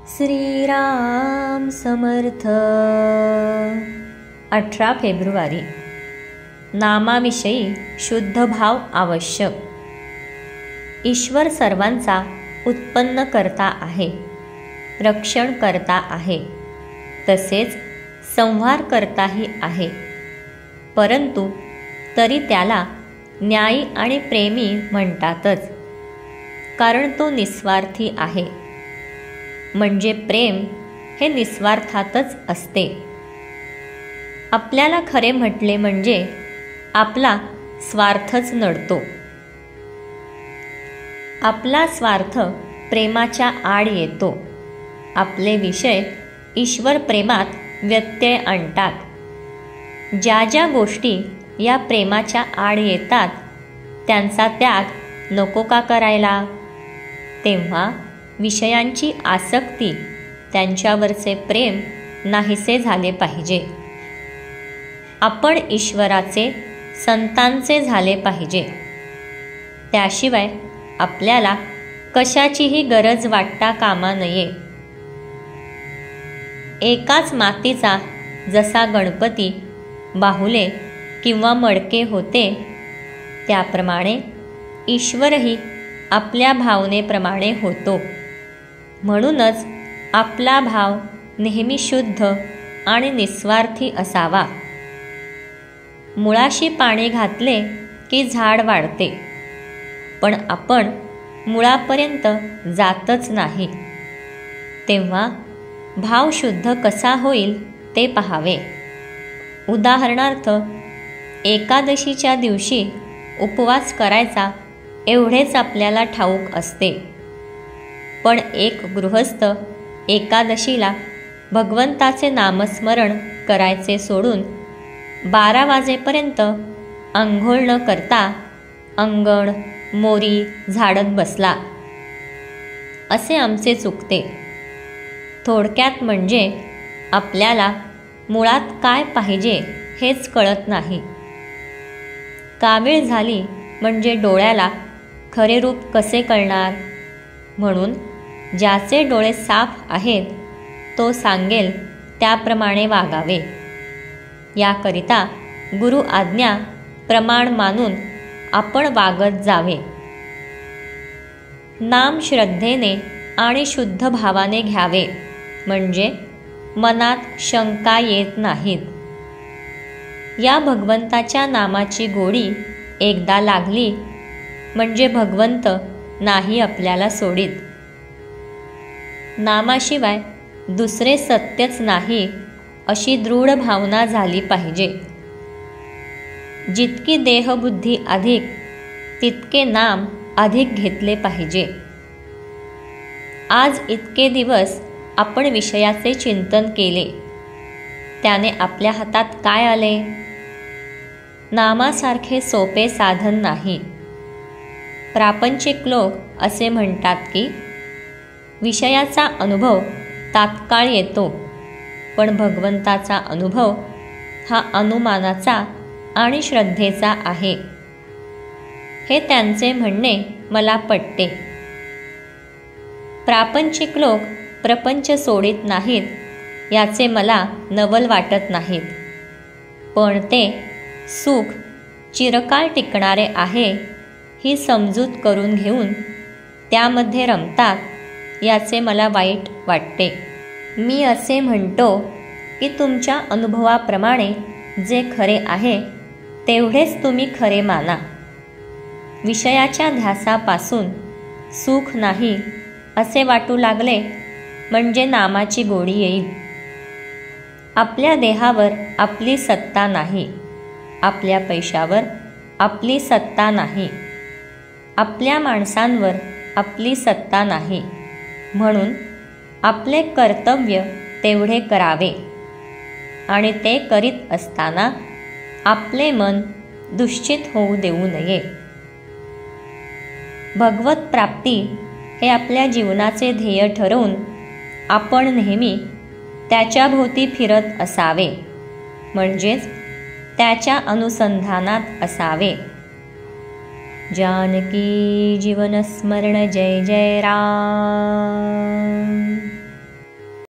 Shriram Samarth. 18 February. नामाविषयी शुद्ध भाव आवश्यक. ईश्वर सर्वांचा उत्पन्न करता आहे, रक्षण करता आहे, तसेच संहार करताही आहे. परंतु तरी त्याला न्यायी आणि प्रेमी म्हणतातच, कारण तो निस्वार्थी आहे. म्हणजे प्रेम हे निस्वार्थातच असते. आपल्याला खरे म्हटले म्हणजे आपला स्वार्थच नडतो. आपला स्वार्थ प्रेमाच्या आड येतो. आपले विषय ईश्वर प्रेमात व्यत्यय आणतात. ज्या ज्या गोष्टी या प्रेमाच्या आड येतात त्यांचा त्याग नको का करायला? तेव्हा विषयांची आसक्ती, त्यांच्यावरचे प्रेम नाहीसे झाले पाहिजे. आपण ईश्वराचे, संतांचे झाले पाहिजे. त्याशिवाय आपल्याला कशाचीही गरज वाटता कामा नये. एकाच मातीचा जसा गणपती बाहुले किंवा मडके होते, त्याप्रमाणे ईश्वरही आपल्या भावनेप्रमाणे होतो. म्हणूनच आपला भाव नेहमी शुद्ध आणि निस्वार्थी असावा. मुळाशी पाणी घातले की झाड वाढते, पण आपण मुळापर्यंत जातच नाही. तेव्हा भाव शुद्ध कसा होईल ते पाहावे. उदाहरणार्थ, एकादशीच्या दिवशी उपवास करायचा एवढेच आपल्याला ठाऊक असते. पण एक गृहस्थ एकादशीला भगवंताचे नामस्मरण करायचे सोडून 12 वाजेपर्यंत अंघोळ न करता अंगण मोरी झाडत बसला, असे आमचे चुकते. थोडक्यात म्हणजे आपल्याला मुळात काय पाहिजे हेच कळत नाही. कावीळ झाली म्हणजे डोळ्याला खरे रूप कसे कळणार? म्हणून ज्याचे डोळे साफ आहेत तो सांगेल त्याप्रमाणे वागावे. याकरिता गुरु आज्ञा प्रमाण मानून आपण वागत जावे. नाम श्रद्धेने आणि शुद्ध भावाने घ्यावे, म्हणजे मनात शंका येत नाहीत. या भगवंताच्या नामाची गोडी एकदा लागली म्हणजे भगवंत नाही आपल्याला सोडीत. नामाशिवाय दुसरे सत्यच नाही अशी दृढ भावना झाली पाहिजे. जितकी देहबुद्धी अधिक, तितके नाम अधिक घेतले पाहिजे. आज इतके दिवस आपण विषयाचे चिंतन केले, त्याने आपल्या हातात काय आले? नामासारखे सोपे साधन नाही. प्रापंचिक लोक असे म्हणतात की विषयाचा अनुभव तात्काळ येतो, पण भगवंताचा अनुभव हा अनुमानाचा आणि श्रद्धेचा आहे. हे त्यांचे म्हणणे मला पटते. प्रापंचिक लोक प्रपंच सोडित नाहीत याचे मला नवल वाटत नाहीत, पण ते सुख चिरकाळ टिकणारे आहे ही समजूत करून घेऊन त्यामध्ये रमतात याचे मला वाईट वाटते. मी असे म्हणतो की तुमच्या अनुभवाप्रमाणे जे खरे आहे तेवढेच तुम्ही खरे माना. विषयाच्या ध्यासापासून सुख नाही असे वाटू लागले म्हणजे नामाची गोडी येईल. आपल्या देहावर आपली सत्ता नाही, आपल्या पैशावर आपली सत्ता नाही, आपल्या माणसांवर आपली सत्ता नाही. म्हणून आपले कर्तव्य तेवढे करावे आणि ते करीत असताना आपले मन दुश्चित होऊ देऊ नये. भगवत प्राप्ती हे आपल्या जीवनाचे ध्येय ठरवून आपण नेहमी त्याच्याभोवती फिरत असावे, म्हणजेच त्याच्या अनुसंधानात असावे. जानकी जीवन स्मरण जय जय राम.